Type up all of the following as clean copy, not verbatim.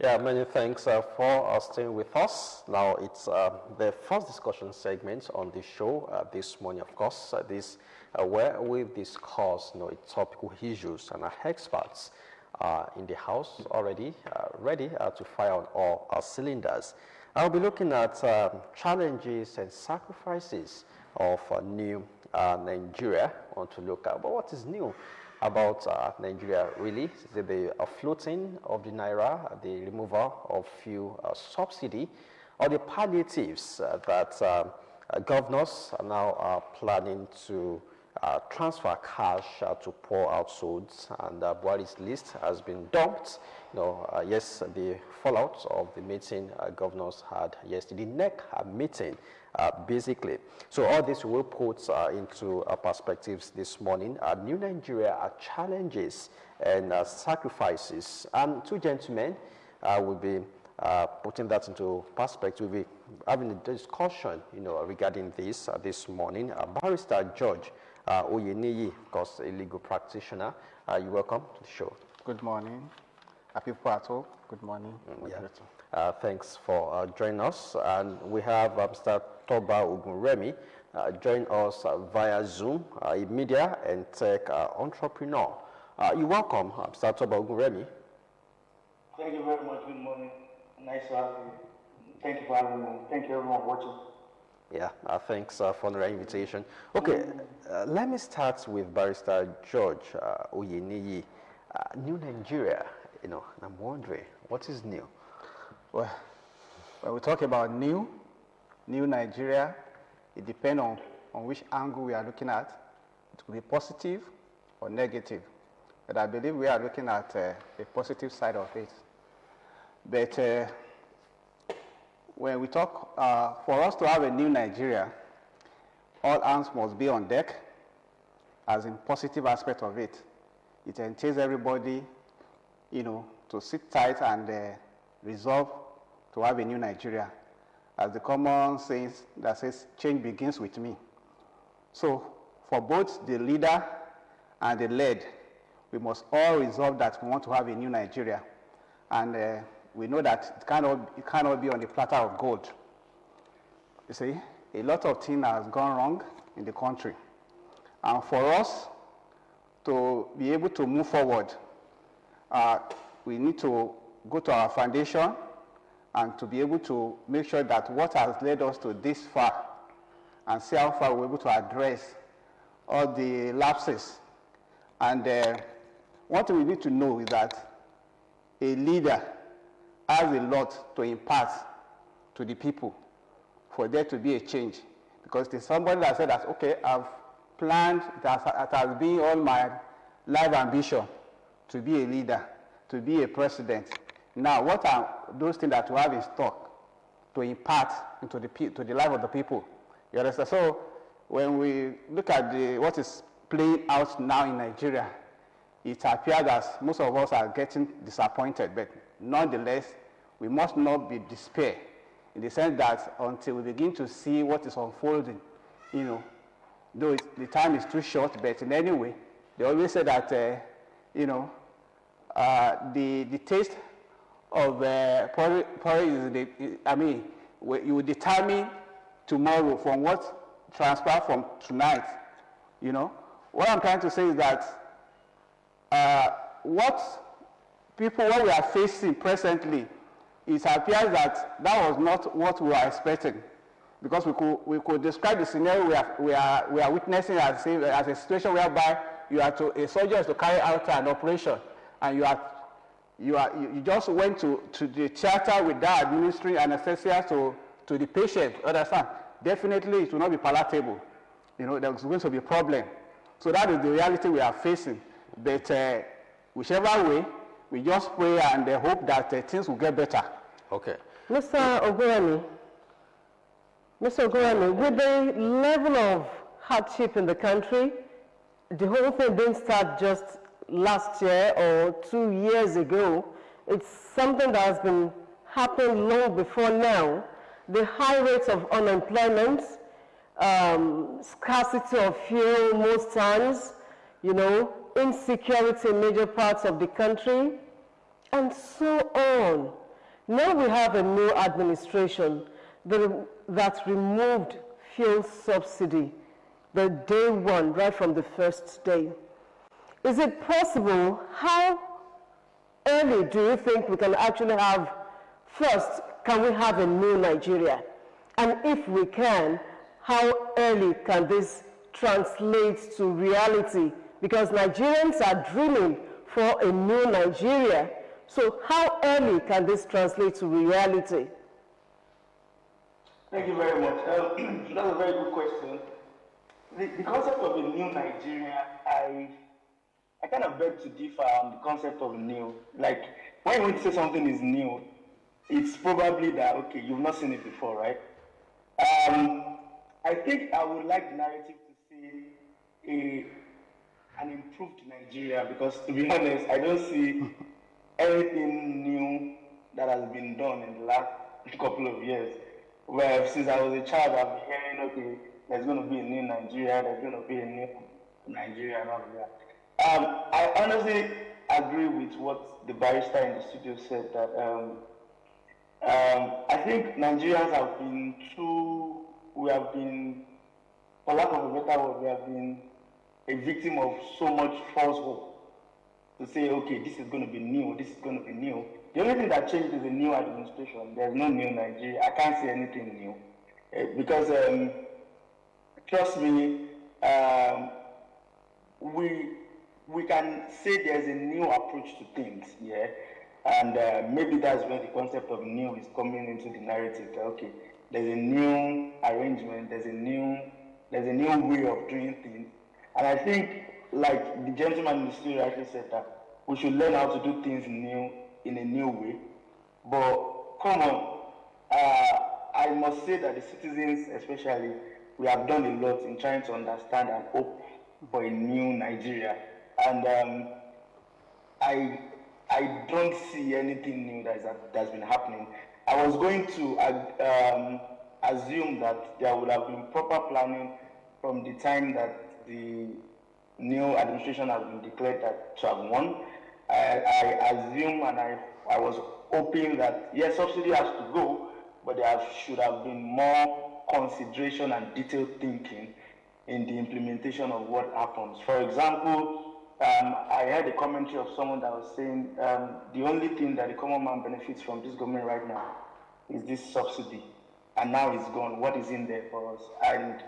Yeah, many thanks for staying with us. Now it's the first discussion segment on the show this morning, of course, where we discuss topical issues, and our experts in the house already ready to fire on all our cylinders. I'll be looking at challenges and sacrifices of new Nigeria. I want to look at what is new about Nigeria, really. Is it the floating of the naira, the removal of fuel subsidy, or the palliatives that governors are now planning to transfer cash to poor households, and Buhari's list has been dumped. Yes, the fallout of the meeting governors had yesterday, the NEC meeting, basically. So all this will put into perspectives this morning. New Nigeria challenges and sacrifices. And two gentlemen will be putting that into perspective. We'll be having a discussion, regarding this morning. Barrister George Oyeniyi, of course, a legal practitioner. You're welcome to the show. Good morning. People at home, good morning. Thanks for joining us. And we have Mr. Toba Ogunremi join us via Zoom, a media and tech entrepreneur. You're welcome, Mr. Toba Ogunremi. Thank you very much. Good morning. Nice to have you. Thank you for having me. Thank you, everyone watching. Yeah, thanks for the invitation. Okay, let me start with Barrister George Oyeniyi. New Nigeria, and I'm wondering, what is new? Well, when we talk about new Nigeria, it depends on which angle we are looking at. It could be positive or negative. But I believe we are looking at the positive side of it. But when we talk, for us to have a new Nigeria, all hands must be on deck, as in positive aspect of it. It entails everybody, to sit tight and resolve to have a new Nigeria. As the common saying that says, change begins with me. So for both the leader and the led, we must all resolve that we want to have a new Nigeria. And we know that it cannot be on the platter of gold. You see, a lot of things has gone wrong in the country. And for us to be able to move forward, we need to go to our foundation and to be able to make sure that what has led us to this far, and see how far we're able to address all the lapses. And what we need to know is that a leader has a lot to impart to the people for there to be a change. Because there's somebody that said that, okay, I've planned, it has been all my life ambition to be a leader, to be a president. Now, what are those things that we have in stock to impart into the life of the people? You understand? So when we look at what is playing out now in Nigeria, it appears that most of us are getting disappointed, but nonetheless, we must not be despair, in the sense that until we begin to see what is unfolding, though the time is too short, but in any way, they always say that, the taste of porridge is you will determine tomorrow from what transpires from tonight. What I'm trying to say is that what we are facing presently, it appears that was not what we were expecting, because we could describe the scenario we are witnessing as a situation whereby a soldier is to carry out an operation, and you just went to the theater without administering anesthesia to the patient. Understand? Definitely, it will not be palatable. There's going to be a problem. So that is the reality we are facing. But whichever way, we just pray and hope that things will get better. Okay. Mr. Ogorani, with the level of hardship in the country, the whole thing didn't start just last year or 2 years ago. It's something that has been happening long before now. The high rates of unemployment, scarcity of fuel most times, insecurity in major parts of the country, and so on. Now we have a new administration that removed fuel subsidy the day one, right from the first day. Is it possible? How early do you think we can actually have, first, can we have a new Nigeria? And if we can, how early can this translate to reality? Because Nigerians are dreaming for a new Nigeria. So how early can this translate to reality? Thank you very much. That's a very good question. The concept of a new Nigeria, I kind of beg to differ on the concept of new. Like, when you want to say something is new, it's probably that, okay, you've not seen it before, right? I think I would like the narrative to say an improved Nigeria, because to be honest, I don't see anything new that has been done in the last couple of years. Where since I was a child, I've been hearing, okay, there's going to be a new Nigeria, there's going to be a new Nigeria and all of that. I honestly agree with what the barrister in the studio said, that I think Nigerians have been for lack of a better word, we have been a victim of so much false hope. To say, okay, this is going to be new, this is going to be new. The only thing that changed is the new administration. There's no new Nigeria. I can't see anything new. Because, trust me, we can say there's a new approach to things, yeah? And maybe that's where the concept of new is coming into the narrative. Okay, there's a new arrangement, there's a new way of doing things. And I think, like the gentleman in the studio actually said, that we should learn how to do things new in a new way. But come on, I must say that the citizens, especially, we have done a lot in trying to understand and hope for a new Nigeria. And I don't see anything new that's been happening. I was going to assume that there would have been proper planning from the time that the new administration has been declared to have won. I assume and I was hoping that, yes, subsidy has to go, but there should have been more consideration and detailed thinking in the implementation of what happens. For example, I heard a commentary of someone that was saying the only thing that the common man benefits from this government right now is this subsidy, and now it's gone. What is in there for us? And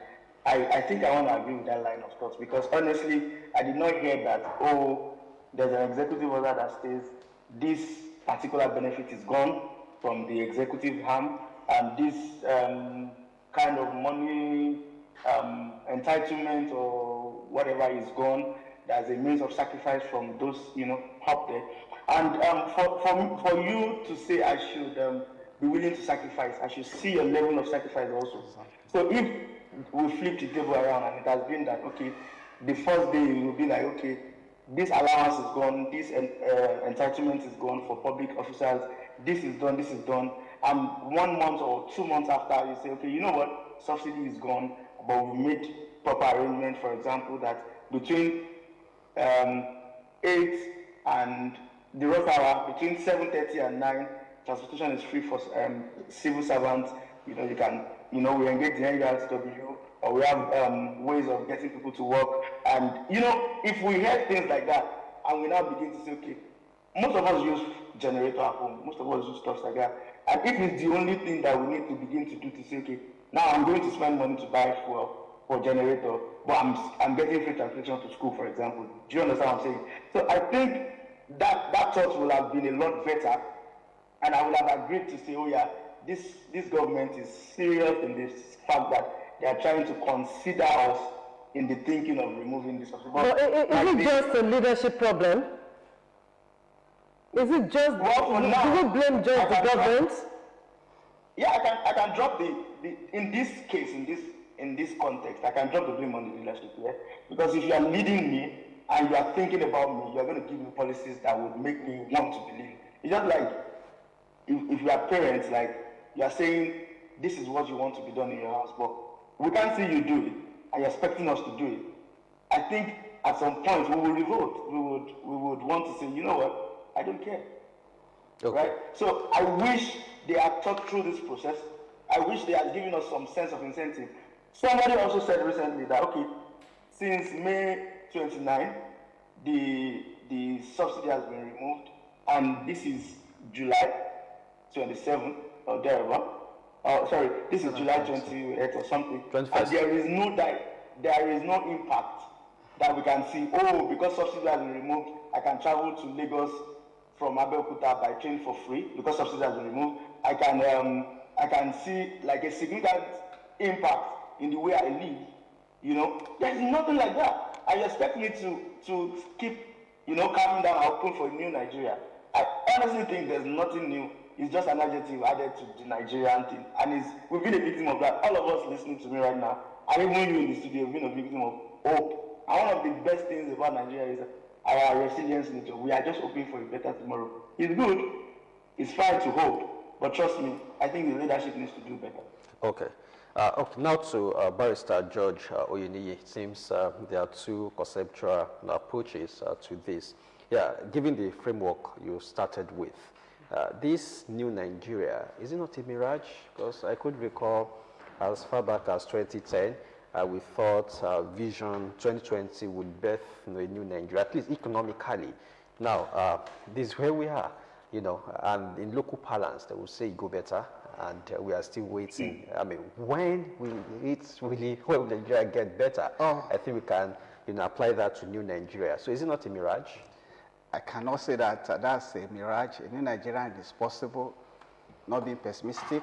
I think I want to agree with that line of thoughts, because honestly, I did not hear that, there's an executive order that says this particular benefit is gone from the executive arm, and this kind of money entitlement or whatever is gone as a means of sacrifice from those, up there. And for you to say I should be willing to sacrifice, I should see your level of sacrifice also. So if we flip the table around and it has been that, okay, the first day it will be like, okay, this allowance is gone, this entitlement is gone for public officers, this is done, and 1 month or 2 months after, you say, okay, you know what, subsidy is gone, but we made proper arrangement, for example, that between 8 and the rush hour, between 7:30 and 9, transportation is free for civil servants. You can, we engage the NURTW, or we have ways of getting people to work. And, if we hear things like that, and we now begin to say, okay, most of us use generator at home, most of us use stuff like that. And if it's the only thing that we need to begin to do to say, okay, now I'm going to spend money to buy fuel for generator, but I'm getting free transportation to school, for example. Do you understand what I'm saying? So I think that thought will have been a lot better, and I would have agreed to say, oh yeah, this government is serious in this fact that they are trying to consider us in the thinking of removing this subsidy. But is it just a leadership problem? Is it just, do you blame just the government? Yeah, I can drop in this case, in this context, I can drop the blame on the leadership, yeah? Because if you are leading me and you are thinking about me, you are going to give me policies that would make me want to believe. It's just like, if you are parents, like, you are saying, this is what you want to be done in your house, but we can't see you do it, and you're expecting us to do it. I think at some point we will revolt. We would want to say, you know what, I don't care. Okay. Right? So I wish they had thought through this process. I wish they had given us some sense of incentive. Somebody also said recently that, okay, since May 29, the subsidy has been removed, and this is July 27 or thereabout. Sorry, this is July 28 or something. 21st. And there is no impact that we can see. Oh, because subsidy has been removed, I can travel to Lagos from Abeokuta by train for free because subsidy has been removed. I can see like a significant impact in the way I live. You know, there's nothing like that. I expect me to keep, you know, calming down, hoping for a new Nigeria. I honestly think there's nothing new. It's just an adjective added to the Nigerian thing. And we've been a victim of that. All of us listening to me right now, and even you in the studio, have been a victim of hope. And one of the best things about Nigeria is our resilience nature. We are just hoping for a better tomorrow. It's good. It's fine to hope. But trust me, I think the leadership needs to do better. Okay. Okay, now to Barrister George Oyeniyi. It seems there are two conceptual approaches to this. Yeah, given the framework you started with, this new Nigeria, is it not a mirage? Because I could recall as far back as 2010, we thought Vision 2020 would birth a new Nigeria, at least economically. Now, this is where we are, you know, and in local parlance, they will say go better, and we are still waiting. I mean, when will Nigeria get better? I think we can, you know, apply that to new Nigeria. So is it not a mirage? I cannot say that that's a mirage. A new Nigeria is possible, not being pessimistic.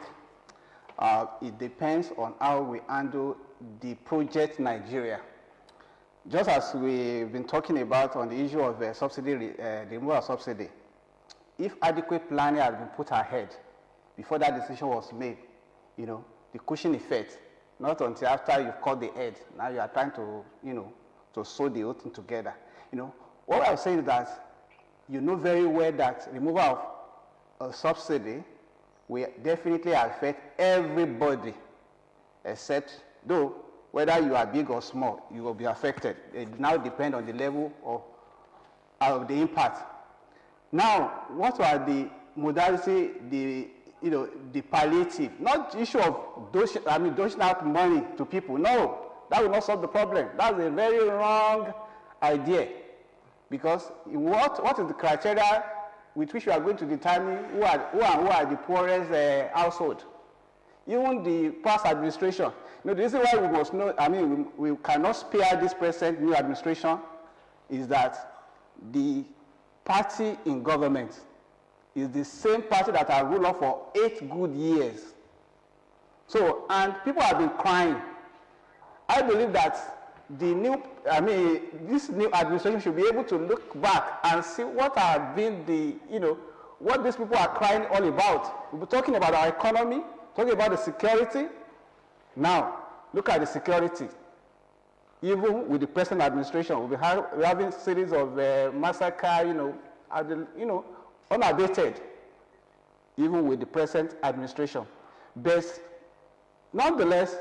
It depends on how we handle the project Nigeria. Just as we've been talking about on the issue of subsidy, the removal of subsidy, if adequate planning had been put ahead before that decision was made, you know, the cushion effect, not until after you've cut the head, now you are trying to, you know, to sew the whole thing together. You know, what I'm saying is that you know very well that removal of a subsidy will definitely affect everybody, except though whether you are big or small, you will be affected. It now depends on the level of the impact. Now, what are the modality, the palliative? Not the issue of dishing out money to people. No, that will not solve the problem. That's a very wrong idea. Because what is the criteria with which we are going to determine who are the poorest household? Even the past administration. You know, the reason why we must know, we cannot spare this present new administration is that the party in government is the same party that has ruled us for 8 good years. So, and people have been crying. I believe that this new administration should be able to look back and see what have been what these people are crying all about. We'll be talking about our economy, talking about the security. Now, look at the security. Even with the present administration, we're having series of massacre, unabated, even with the present administration. But nonetheless,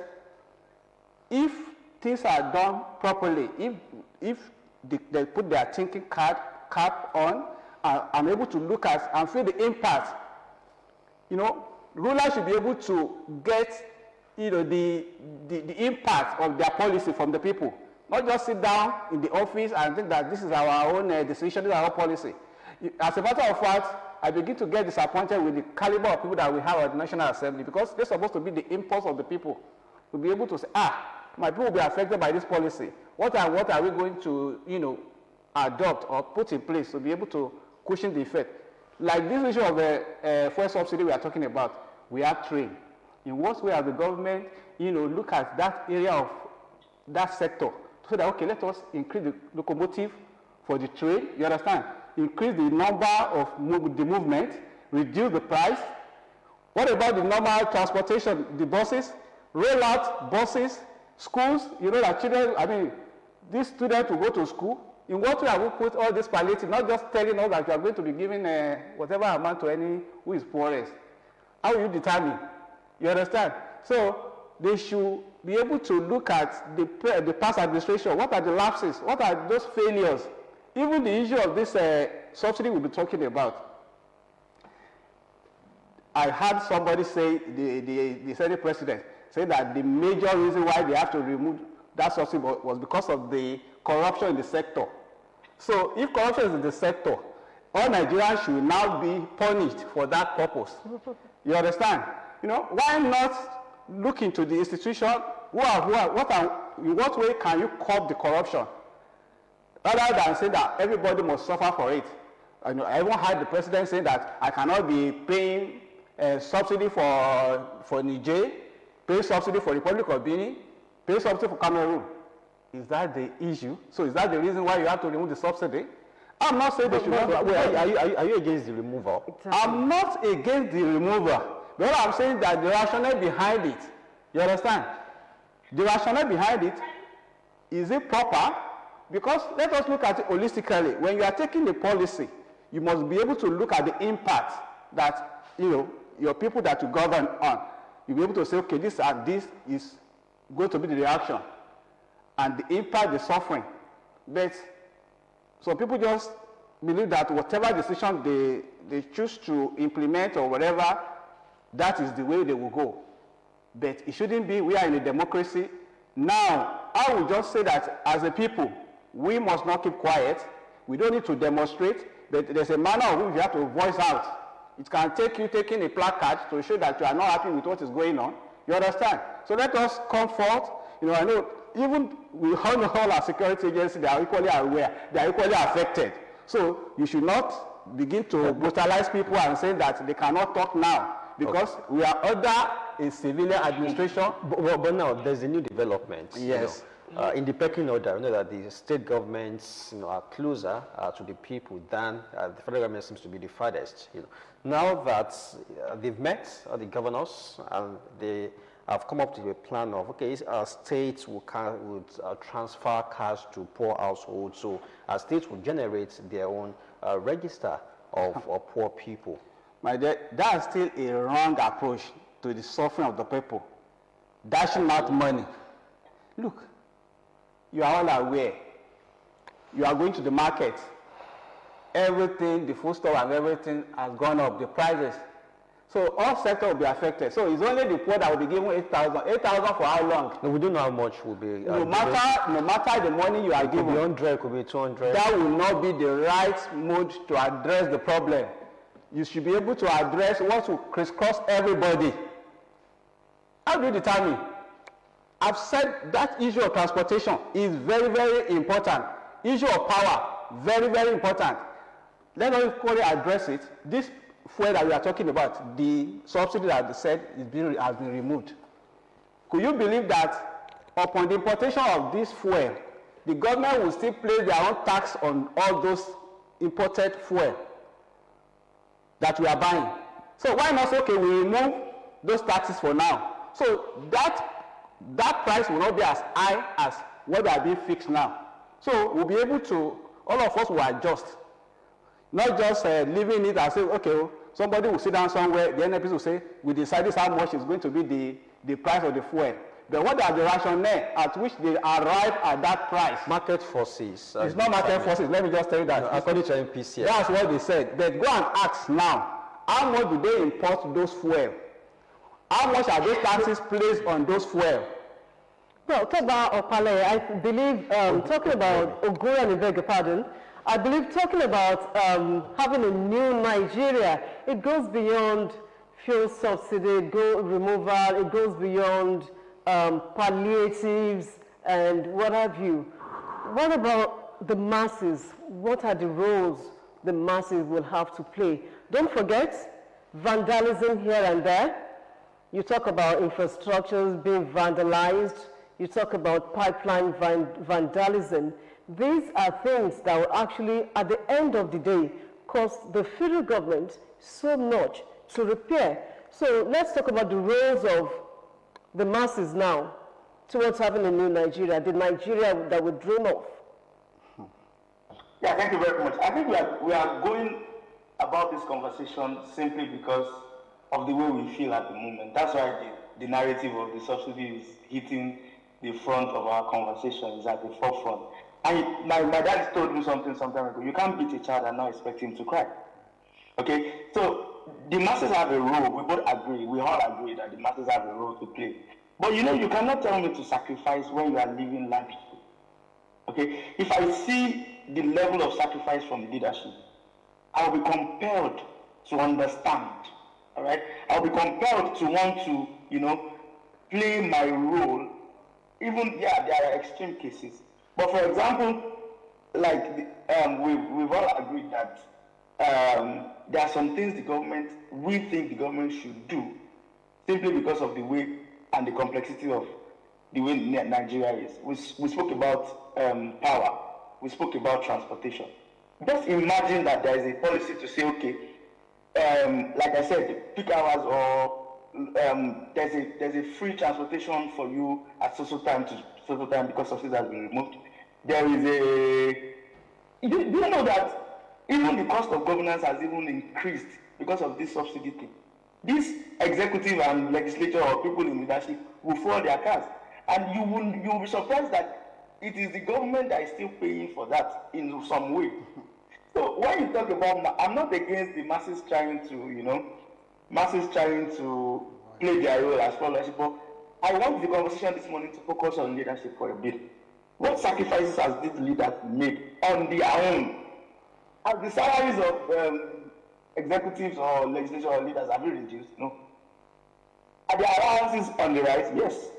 if things are done properly, if they put their thinking cap on, I'm able to look at and feel the impact. Rulers should be able to get, the impact of their policy from the people. Not just sit down in the office and think that this is our own decision, this is our policy. As a matter of fact, I begin to get disappointed with the caliber of people that we have at the National Assembly, because they're supposed to be the impulse of the people. To be able to say, my people will be affected by this policy. What are we going to, adopt or put in place to be able to cushion the effect? Like this issue of fuel subsidy we are talking about, we have trained. In what way has the government, look at that area of that sector so that, okay, let us increase the locomotive for the trade, you understand? Increase the number of the movement, reduce the price. What about the normal transportation, the buses? Roll out buses, schools, you know that children, I mean, these students will go to school. In what way have we put all this palliative, not just telling us that you are going to be giving whatever amount to any who is poorest? How will you determine? You understand? So they should be able to look at the past administration. What are the lapses? What are those failures? Even the issue of this subsidy we'll be talking about. I heard somebody say, the Senate president, say that the major reason why they have to remove that subsidy was because of the corruption in the sector. So if corruption is in the sector, all Nigerians should now be punished for that purpose. You understand? You know, why not look into the institution? In what way can you curb the corruption? Rather than say that everybody must suffer for it. I even heard the president say that I cannot be paying subsidy for Niger, pay subsidy for Republic of Benin, pay subsidy for Cameroon. Is that the issue? So is that the reason why you have to remove the subsidy? I'm not saying they should not. Are you against the removal? Exactly. I'm not against the removal. But I'm saying that the rationale behind it, you understand? The rationale behind it, is it proper? Because let us look at it holistically. When you are taking a policy, you must be able to look at the impact that, you know, your people that you govern on. You'll be able to say, okay, this and this is going to be the reaction. And the impact, the suffering. But some people just believe that whatever decision they choose to implement or whatever, that is the way they will go. But it shouldn't be. We are in a democracy. Now, I will just say that as a people, we must not keep quiet. We don't need to demonstrate, but there's a manner of which you have to voice out. It can take you taking a placard to show that you are not happy with what is going on. You understand? So let us come forth. You know, I know even we all our security agencies, they are equally aware, they are equally affected. So you should not begin to brutalize people and say that they cannot talk now, because we are under a civilian administration. But now there's a new development. Yes. You know, in the pecking order, you know that the state governments, you know, are closer to the people than the federal government seems to be the farthest. You know, now that they've met the governors and they have come up to a plan of, okay, states would transfer cash to poor households, so states will generate their own register of poor people. My dear, that's still a wrong approach to the suffering of the people. Dashing out money. Look, you are all aware. You are going to the market. Everything, the food store and everything has gone up, the prices. So all sectors will be affected. So it's only the poor that will be given 8,000. 8,000 for how long? No, we don't know how much will be. No matter the money you are given. Could be 100, could be 200. That will not be the right mode to address the problem. You should be able to address what will crisscross everybody. How do you determine? I've said that issue of transportation is very, very important. Issue of power, very, very important. Let us equally address it. This fuel that we are talking about, the subsidy that they said has been removed. Could you believe that upon the importation of this fuel, the government will still place their own tax on all those imported fuel that we are buying? So why not say, okay, we remove those taxes for now? So that price will not be as high as what they are being fixed now. So we'll be able to, all of us will adjust. Not just leaving it and say, okay, somebody will sit down somewhere, the NPC will say, we decided how much is going to be the price of the fuel. But what are the rationale at which they arrive at that price? Market forces. It's not market forces. Let me just tell you that. No, according to MPC. That's what they said. But go and ask now, how much do they import those fuel? How much are those taxes placed on those fuel? Well, talk about Opale, I believe, talking about Ogoran, I beg your pardon, I believe talking about having a new Nigeria, it goes beyond fuel subsidy, removal, it goes beyond palliatives and what have you. What about the masses? What are the roles the masses will have to play? Don't forget, vandalism here and there. You talk about infrastructures being vandalized. you talk about pipeline vandalism. These are things that will actually, at the end of the day, cost the federal government so much to repair. So let's talk about the roles of the masses now towards having a new Nigeria, the Nigeria that we dream of. Yeah, thank you very much. I think we are going about this conversation simply because of the way we feel at the moment. That's why the narrative of the subsidy is hitting the front of our conversation, is at the forefront. And my dad told me something some time ago. You can't beat a child and not expect him to cry. Okay? So the masses have a role. We both agree. We all agree that the masses have a role to play. But you know, you cannot tell me to sacrifice when you are living lavishly. Okay? If I see the level of sacrifice from leadership, I'll be compelled to understand. All right? I'll be compelled to want to, you know, play my role. Even, yeah, there are extreme cases. But for example, like we've all agreed that there are some things we think the government should do simply because of the way and the complexity of the way Nigeria is. We spoke about power. We spoke about transportation. Just imagine that there is a policy to say, okay, like I said, peak hours or there's a free transportation for you at social time to social time because subsidy has been removed. There is do you know that even the cost of governance has even increased because of this subsidy thing? This executive and legislature or people in leadership will follow their cars, and you will be surprised that it is the government that is still paying for that in some way. So when you talk about, I'm not against the masses trying to, play their role as followers, but I want the conversation this morning to focus on leadership for a bit. What sacrifices has these leaders made on their own? As the salaries of executives or legislators or leaders have been reduced, no? Are the allowances on the rise? Yes.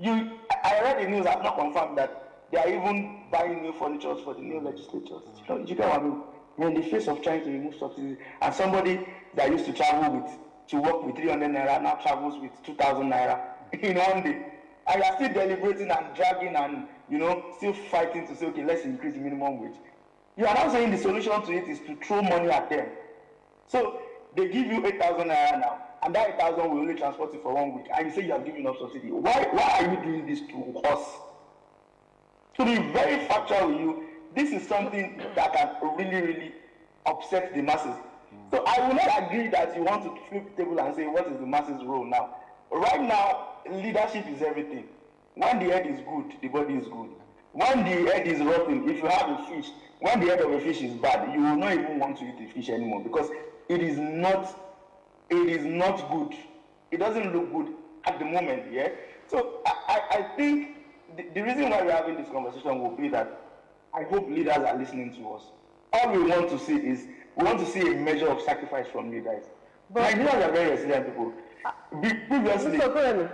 I read the news, I've not confirmed that they are even buying new furniture for the new legislatures. You get what I mean? We're in the face of trying to remove subsidies, and somebody that used to work with 300 naira now travels with 2,000 naira in one day. And you're still deliberating and dragging and, still fighting to say, okay, let's increase the minimum wage. You are now saying the solution to it is to throw money at them. So they give you 8,000 naira now, and that 8,000 will only transport you for 1 week, and you say you are giving up subsidy. Why are you doing this to us? To be very factual with you, this is something that can really, really upset the masses. So I will not agree that you want to flip the table and say, what is the masses' role now? Right now, leadership is everything. When the head is good, the body is good. When the head is rotten, if you have a fish, when the head of a fish is bad, you will not even want to eat the fish anymore because it is not good. It doesn't look good at the moment, yeah? So I think the reason why we're having this conversation will be that I hope leaders are listening to us. All we want to see is, we want to see a measure of sacrifice from you guys. But Nigerians are very resilient people. Previously, Mr. Okoremi,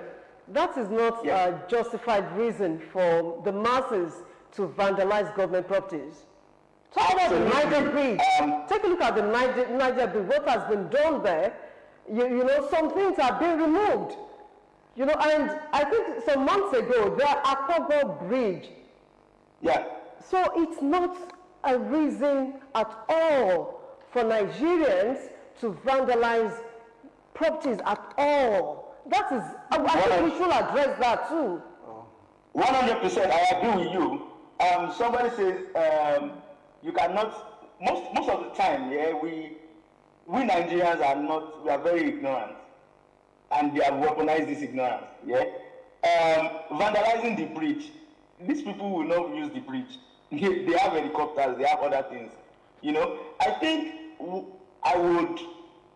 that is not a justified reason for the masses to vandalize government properties. Talk about the Niger Bridge. Take a look at the Niger Bridge. What has been done there, some things are being removed. And I think some months ago, the Abeokuta Bridge. Yeah. So it's not a reason at all for Nigerians to vandalize properties at all. That is, I think we should address that too. 100%, I agree with you. Somebody says you cannot. Most of the time, we Nigerians are not. We are very ignorant, and they have weaponized this ignorance. Vandalizing the bridge. These people will not use the bridge. They have helicopters. They have other things. I think I would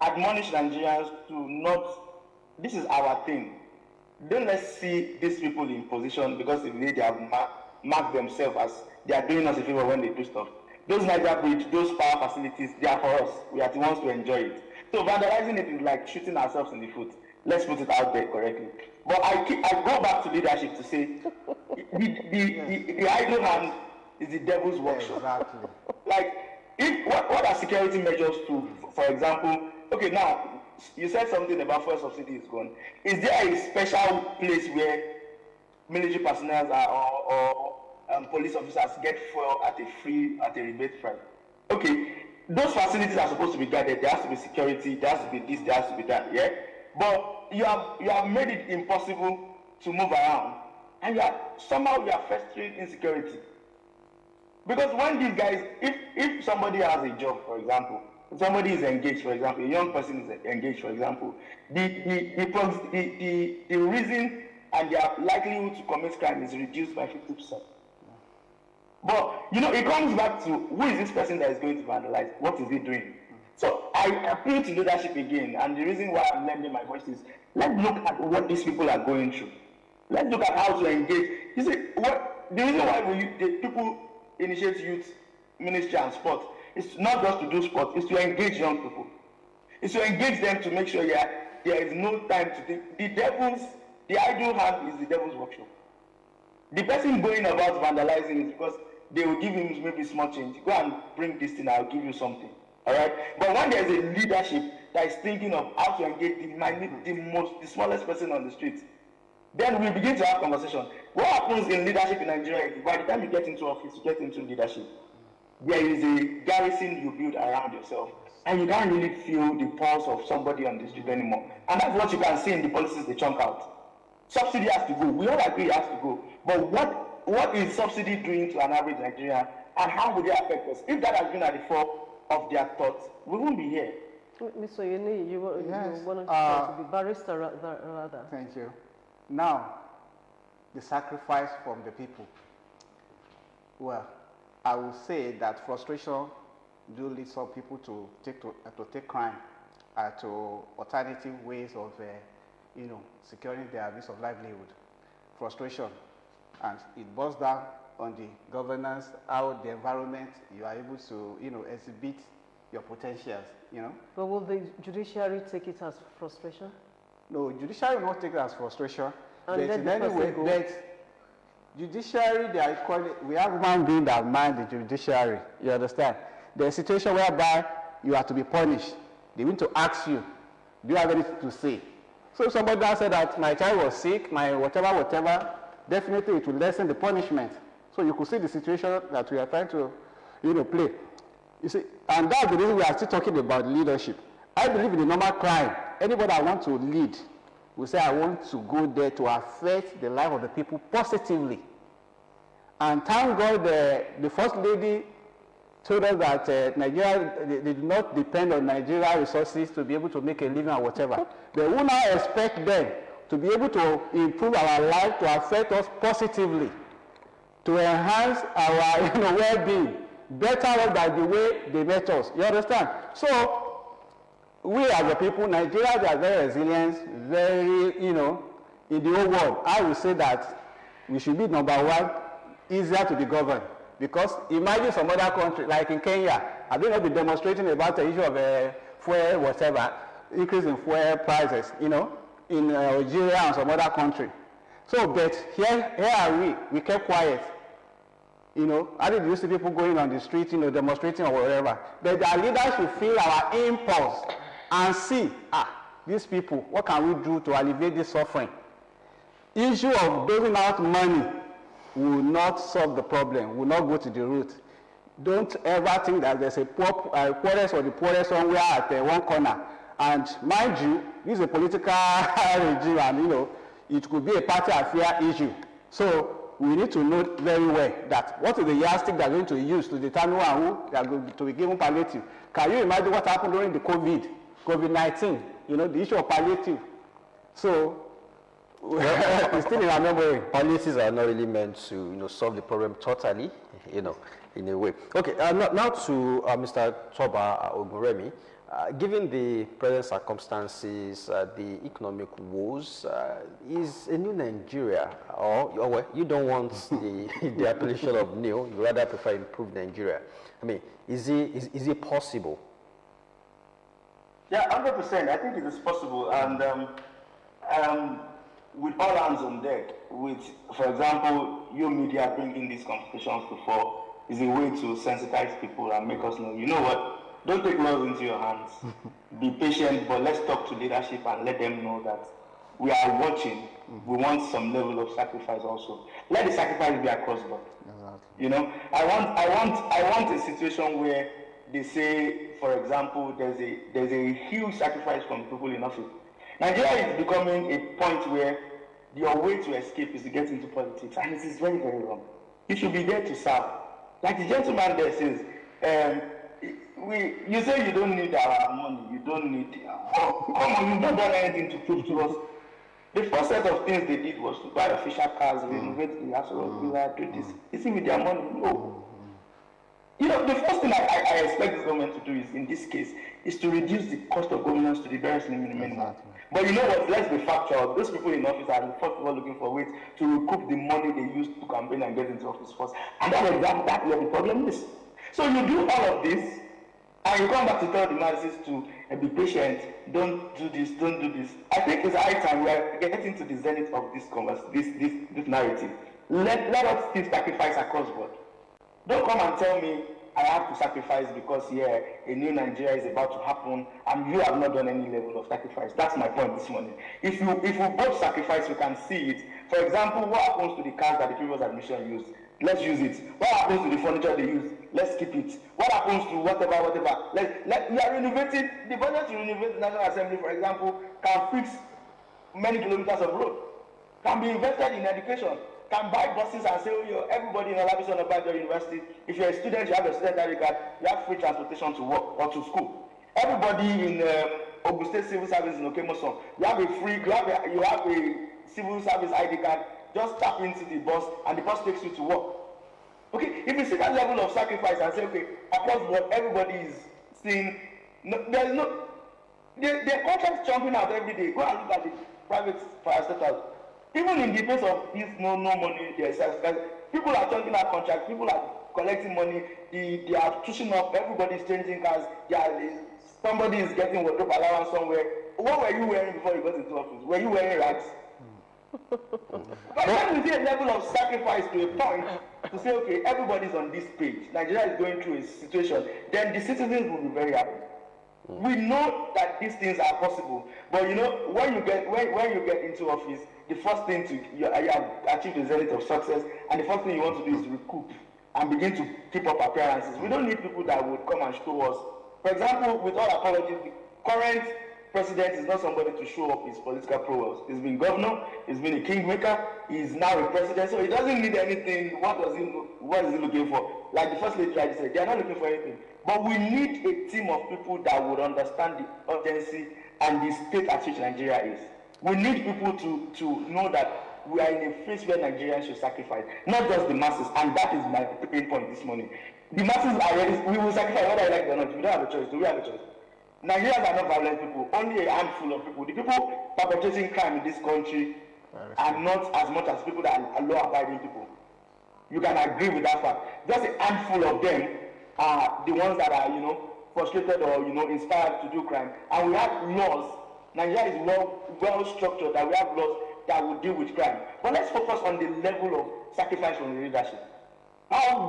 admonish Nigerians to not. This is our thing. Don't let's see these people in position because they have marked themselves as they are doing us a favor when they do stuff. Those Niger Bridge, those power facilities, they are for us. We are the ones to enjoy it. So vandalizing it is like shooting ourselves in the foot. Let's put it out there correctly. But I go back to leadership to say the idle hand is the devil's workshop. Exactly. Like, what are security measures to, for example, okay, now, you said something about fuel subsidy is gone. Is there a special place where military personnel or police officers get fuel at a rebate price. Okay, those facilities are supposed to be guarded. There has to be security. There has to be this. There has to be that. Yeah, but you have made it impossible to move around, and somehow you are festering insecurity. Because when these guys, if somebody has a job, for example, if somebody is engaged, for example, a young person is engaged, for example, the reason and their likelihood to commit crime is reduced by 50%. But it comes back to who is this person that is going to vandalize? What is he doing? So I appeal to leadership again, and the reason why I'm lending my voice is let's look at what these people are going through. Let's look at how to engage. You see, the reason why people initiate youth ministry and sport is not just to do sport, it's to engage young people. It's to engage them to make sure there is no time to think. The idle hand is the devil's workshop. The person going about vandalizing is because they will give him maybe small change. Go and bring this thing, I'll give you something. All right? But when there's a leadership that is thinking of how to engage the smallest person on the street, then we begin to have conversation. What happens in leadership in Nigeria is by the time you get into office, you get into leadership, there is a garrison you build around yourself, and you can't really feel the pulse of somebody on the street anymore. And that's what you can see in the policies they chunk out. Subsidy has to go. We all agree it has to go. But what is subsidy doing to an average Nigerian, and how would it affect us? If that has been at the fore of their thoughts, we won't be here. Mr. Yeni, you want to be barrister rather. Thank you. Now, the sacrifice from the people. Well, I will say that frustration do lead some people to take crime, to alternative ways of, securing their means of livelihood. Frustration, and it boils down on the governance, how the environment you are able to, exhibit your potentials. But will the judiciary take it as frustration? No, judiciary will not take it as frustration. And but in any way, judiciary, we have human beings that mind the judiciary. You understand? There's a situation whereby you have to be punished. They want to ask you, do you have anything to say? So if somebody that said that my child was sick, my whatever, definitely it will lessen the punishment. So you could see the situation that we are trying to, play. You see, and that's the reason we are still talking about leadership. I believe in the normal crime. Anybody that wants to lead will say, I want to go there to affect the life of the people positively. And thank God the First Lady told us that Nigeria, they do not depend on Nigeria resources to be able to make a living or whatever. But we now expect them to be able to improve our life, to affect us positively, to enhance our well-being, better than the way they met us. You understand? So, we as a people, Nigeria, they are very resilient, very, in the whole world. I will say that we should be number one, easier to be governed. Because imagine some other country, like in Kenya, have they not been demonstrating about the issue of fuel, whatever, increase in fuel prices, in Algeria and some other country. So, but here are we kept quiet. I didn't used to people going on the street, demonstrating or whatever. But our leaders should feel our impulse and see, these people, what can we do to alleviate this suffering? Issue of doling out money will not solve the problem, will not go to the root. Don't ever think that there's a poorest or the poorest somewhere at one corner. And mind you, this is a political regime, and it could be a party affair issue. So we need to know very well that what is the yardstick they're going to use to determine who they are going to be given palliative. Can you imagine what happened during the COVID-19? The issue of palliative. So it's still in our memory. Palliatives are not really meant to solve the problem totally, in a way. Okay, now to Mr. Toba Ogunremi. Given the present circumstances, the economic woes, is a new Nigeria, or you don't want the appellation of new, you rather prefer improved Nigeria. I mean, is it possible? Yeah, 100%. I think it is possible, and with all hands on deck, with, for example, your media bringing these conversations to fore, is a way to sensitize people and make us know, you know what, don't take laws into your hands. Be patient, but let's talk to leadership and let them know that we are watching, we want some level of sacrifice also. Let the sacrifice be across board. Exactly. You know, I want a situation where they say, for example, there's a huge sacrifice from people in office. Nigeria is becoming a point where your way to escape is to get into politics, and it is very, very wrong. You should be there to serve. Like the gentleman there says, you say you don't need our money, you don't need come on, you've not done anything to prove to us. The first set of things they did was to buy official cars, renovate the Asoro Villa, do this. Is it with their money? No. You know, the first thing I expect this government to do is, in this case, is to reduce the cost of governance to the very minimum. Exactly. But you know what? Let's be factual. Those people in office are the first people looking for ways to recoup the money they used to campaign and get into office first. And that's where the problem is. So you do all of this, and you come back to tell the masses to be patient, don't do this, don't do this. I think it's high time we are getting to the zenith of this narrative. Let us still sacrifice across board. Don't come and tell me I have to sacrifice because a new Nigeria is about to happen and you have not done any level of sacrifice. That's my point this morning. If we both sacrifice, we can see it. For example, what happens to the cars that the previous administration used? Let's use it. What happens to the furniture they use? Let's keep it. What happens to whatever? We are renovating. The budget to renovate the National Assembly, for example, can fix many kilometers of road, can be invested in education, can buy buses and say, everybody in Olabisi Onabanjo University, if you're a student, you have a student ID card, you have free transportation to work or to school. Everybody in Ogun State Civil Service in Okemoson, you have a civil service ID card. Just tap into the bus and the bus takes you to work. Okay, if you see that level of sacrifice and say, okay, across board, everybody is seeing, there's no, the contracts jumping out every day. Go and look at the private parastatals. Even in the face of this no money, people are chunking out contracts, people are collecting money, they are pushing up, everybody's changing cars, somebody is getting wardrobe allowance somewhere. What were you wearing before you got into office? Were you wearing rags? But when we see a level of sacrifice to a point to say, okay, everybody's on this page, Nigeria is going through a situation, then the citizens will be very happy. We know that these things are possible, but you know, when you get into office, the first thing you have achieved the zenith of success, and the first thing you want to do is recoup and begin to keep up appearances. We don't need people that would come and show us. For example, with all apologies, the current president is not somebody to show up his political prowess. He's been governor, he's been a kingmaker, he's now a president, so he doesn't need anything. What is he looking for? Like the first lady tried to say, they are not looking for anything. But we need a team of people that would understand the urgency and the state at which Nigeria is. We need people to know that we are in a phase where Nigerians should sacrifice, not just the masses, and that is my main point this morning. The masses are ready, we will sacrifice whether I like it or not. We don't have a choice. Do we have a choice? Nigerians are not violent people, only a handful of people. The people perpetrating crime in this country are not as much as people that are law-abiding people. You can agree with that fact. Just a handful of them are the ones that are, frustrated or, inspired to do crime. And we have laws. Nigeria is well structured, that we have laws that will deal with crime. But let's focus on the level of sacrifice from the leadership. How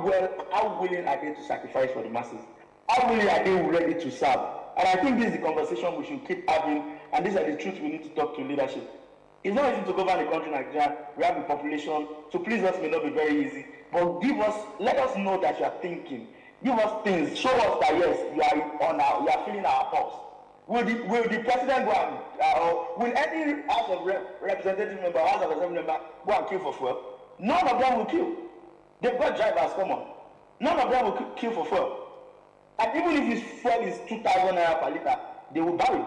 willing are they to sacrifice for the masses? How willing are they ready to serve? And I think this is the conversation we should keep having, and these are the truths we need to talk to leadership. It's not easy to govern a country like Nigeria. We have the population. To please us may not be very easy. But let us know that you are thinking. Give us things. Show us that yes, you are feeling our pulse. Will the president go and will any House of Representative member, House of Assembly member go and kill for fuel? None of them will kill. They've got drivers, come on. None of them will kill for fuel. And even if his fuel is 2,000 naira per liter, they will buy it.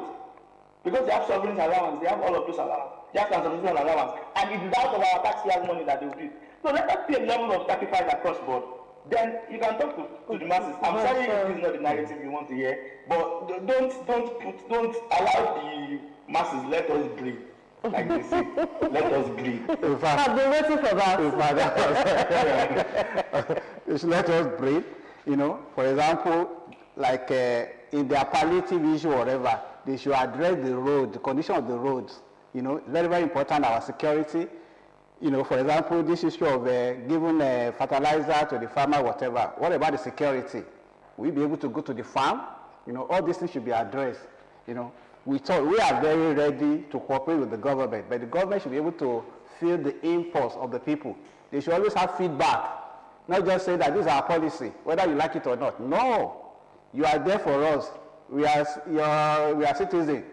Because they have sovereign allowance, they have all of those allowance, they have transportation allowance, and it is out of our taxpayers' money that they will do it. So let us see a level of sacrifice across board. Then you can talk to the masses. I'm sorry if this is not the narrative you want to hear, but don't allow the masses. Let us breathe, like they say. Let us breathe. I've been waiting for that. Let us breathe. For example, like in their palliative issue or whatever, they should address the condition of the roads. Very, very important, our security. For example, this issue of giving fertilizer to the farmer, whatever. What about the security? Will we be able to go to the farm? All these things should be addressed. we are very ready to cooperate with the government, but the government should be able to feel the impulse of the people. They should always have feedback, not just say that this is our policy, whether you like it or not. No, you are there for us. We are citizens.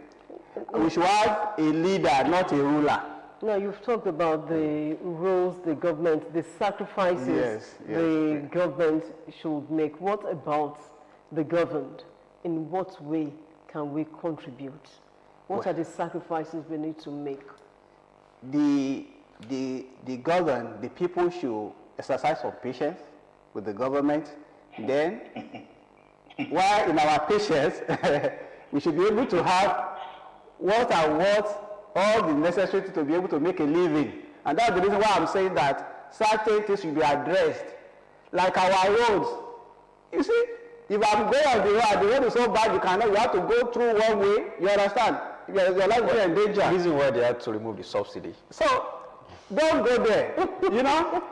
We should have a leader, not a ruler. Now, you've talked about the roles the government, the sacrifices the government should make. What about the governed? In what way can we contribute? What are the sacrifices we need to make? The governed, the people should exercise some patience with the government. Then, while in our patience, we should be able to have all the necessary to be able to make a living. And that's the reason why I'm saying that certain things should be addressed. Like our roads. You see, if I'm going on the road is so bad, you have to go through one way, you understand? Your life will be in danger. The reason why they had to remove the subsidy. So, don't go there. You know,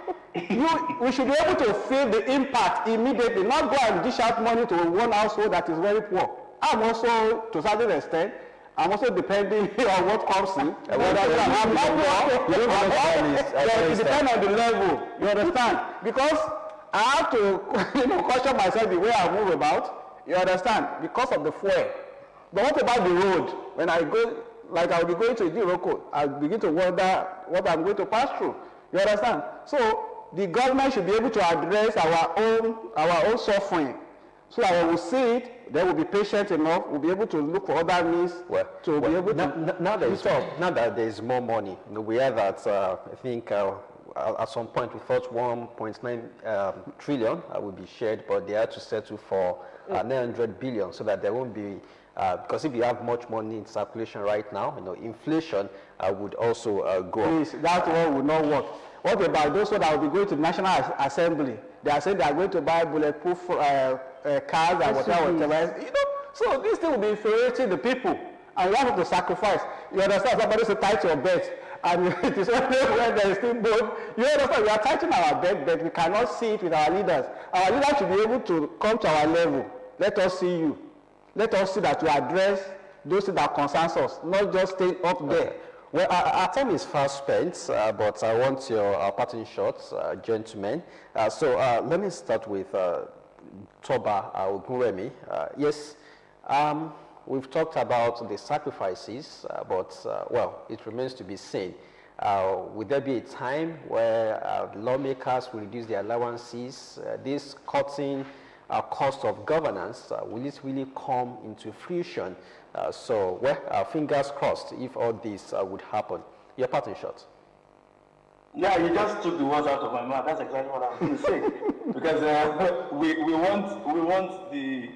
we should be able to feel the impact immediately, not go and dish out money to one household that is very poor. I'm also, to a certain extent, I'm also depending on what comes in. It depends on the level, you understand? Because I have to caution myself the way I move about, you understand? Because of the fuel. But what about the road? When I go, like I'll be going to Idiroko, I'll begin to wonder what I'm going to pass through. You understand? So the government should be able to address our own suffering. So that when we see it, they will be patient enough. We'll be able to look for other means to be able to. Now that there is more money, we heard that I think at some point we thought 1.9 trillion would be shared, but they had to settle for 900 billion so that there won't be. Because if you have much money in circulation right now, inflation would also go up. Please, that one would not work. What about those that will be going to the National Assembly? They are saying they are going to buy bulletproof cars and whatever. So this thing will be infuriating the people, and you have to sacrifice. You understand? Somebody to tight your belt, and it is only when there is still both. You understand? We are tightening our belt, but we cannot see it with our leaders. Our leaders should be able to come to our level. Let us see you. Let us see that you address those that concerns us, not just stay up there. Well, our time is fast spent, but I want your parting shots, gentlemen. So let me start with Toba Ogunremi. Yes, we've talked about the sacrifices, but, well, it remains to be seen. Will there be a time where lawmakers will reduce their allowances? This cutting cost of governance, will it really come into fruition? So, well, fingers crossed if all this would happen. Your parting shot. Yeah, you just took the words out of my mouth. That's exactly what I was going to say. Because we want the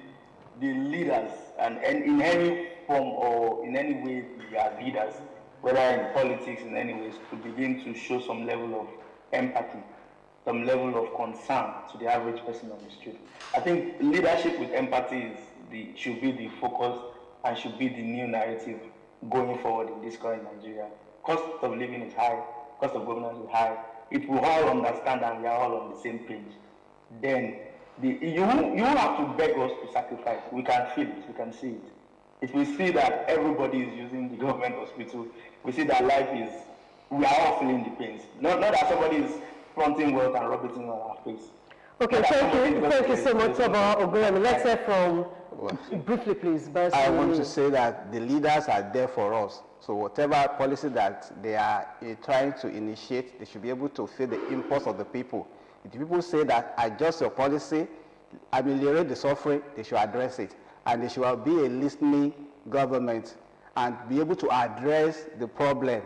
leaders, and in any form or in any way we are leaders, whether in politics in any ways, to begin to show some level of empathy, some level of concern to the average person on the street. I think leadership with empathy should be the focus and should be the new narrative going forward in this current Nigeria. Cost of living is high, cost of governance is high. If we all understand and we are all on the same page, then you won't have to beg us to sacrifice. We can feel it, we can see it. If we see that everybody is using the government hospital, we see that we are all feeling the pains. Not that somebody is fronting wealth and rubbing it on our face. Okay, thank you so much, Toba Ogunremi. Let's hear from, briefly please. I want to say that the leaders are there for us. So whatever policy that they are trying to initiate, they should be able to feel the impulse of the people. If the people say that adjust your policy, ameliorate the suffering, they should address it. And they should be a listening government and be able to address the problem.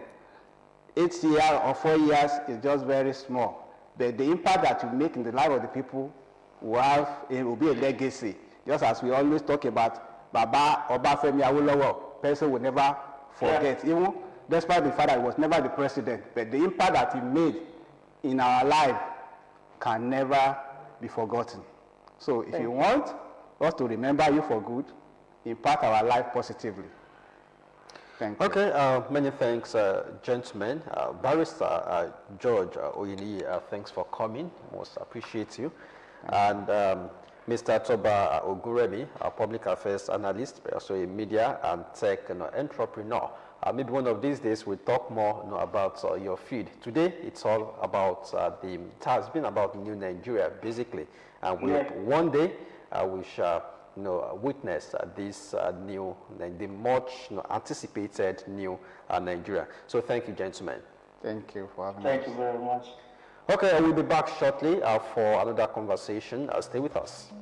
8 years or 4 years is just very small. But the impact that you make in the life of the people will be a legacy. Just as we always talk about Baba Obafemi Awolowo, person will never forget. Yeah. Even despite the fact that he was never the president, but the impact that he made in our life can never be forgotten. So if you want us to remember you for good, impact our life positively. Thank you. Okay, many thanks, gentlemen. Barrister George Oyini, thanks for coming. Most appreciate you. And Mr. Toba Oguremi, a public affairs analyst, but also a media and tech entrepreneur. Maybe one of these days we'll talk more about your field. Today, it's all about it has been about New Nigeria, basically. And we hope one day we shall witness this the much anticipated new Nigeria. So thank you, gentlemen. Thank you for having us. Thank you very much. Okay, we'll be back shortly for another conversation. Stay with us.